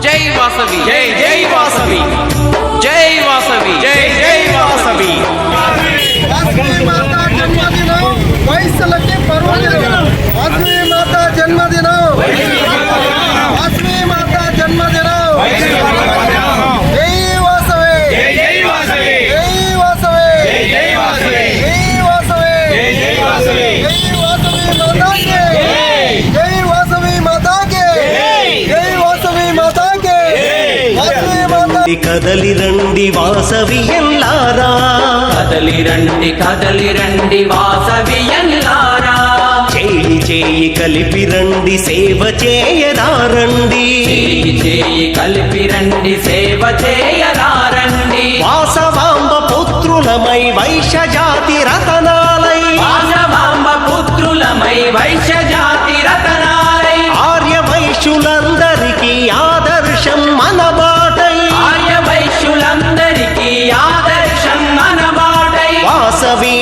జై వాసవి జై జై వాసవి జై వాసవి జై జై వాసవి వాసవి మాత జన్మదినం వయస్సులకి పర్వదినం వాసవి మాత జన్మదినం వాసవి మాత జన్మదినం జై వాసవి జై వాసవి జై వాసవి జై వాసవి జై వాసవి జై వాసవి జై వాసవి మాతాకి జై వాసవి మాతాకి వాసవి మాత కదలి రండి వాసవి ఎల్లారా కదలి రండి వాసవి ఎల్లారా చేయి చేయి కలిపి రండి సేవ చేయరారండి చేయి కలిపి రండి సేవ చేయరారండి వాసవాంబ పుత్రులమై వైశ్య జాతి రతనాలై వాసవాంబ పుత్రులమై వైశ్య జాతి రతనాలై ఆర్య వైశ్యులందరికీ ఆదర్శం మన బాటై ఆర్య వైశ్యులందరికీ ఆదర్శం మనబాటై వాసవి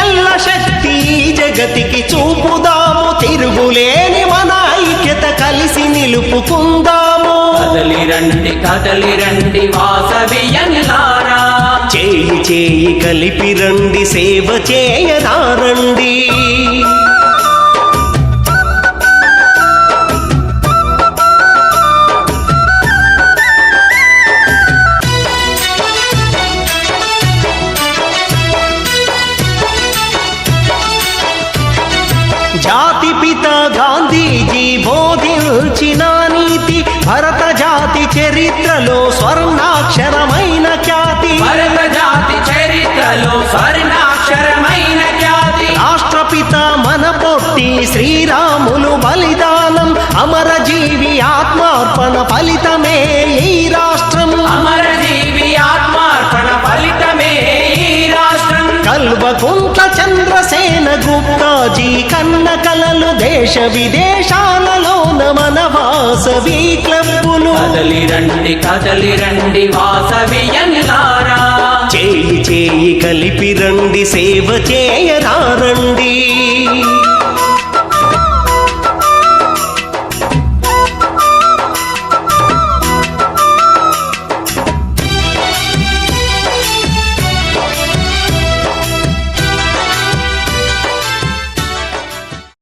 ఎల్ల శక్తి ఈ జగతికి చూపుదాము తిరుగులేని మన ఐక్యత కలిసి నిలుపుకుందాము కదలి రండి వాసవి ఎల్లారా చేయి చేయి కలిపి రండి సేవ చేయరారండి జాతి పిత గాంధీజీ బోధించిన నీతి భరత జాతి చరిత్రలో స్వర్ణాక్షరమైన ఖ్యాతి భరత జాతి చరిత్రలో స్వర్ణాక్షరమైన ఖ్యాతి రాష్ట్రపిత మన పొట్టి శ్రీరాములు బలిదానం అమరజీవి ఆత్మార్పణ ఫలితమే ఈ రాష్ట్రం అమరజీవి ఆత్మార్పణ ఫలితమే ఈ రాష్ట్రం కల్వకుంట్ల చంద్రసేన గుప్తాజీ కన్న కలలు దేశ విదేశాలలోన మన వాసవి క్లబ్బులు కదలి రండి వాసవి ఎల్లారా చేయి చేయి కలిపి రండి సేవ చేయరారండి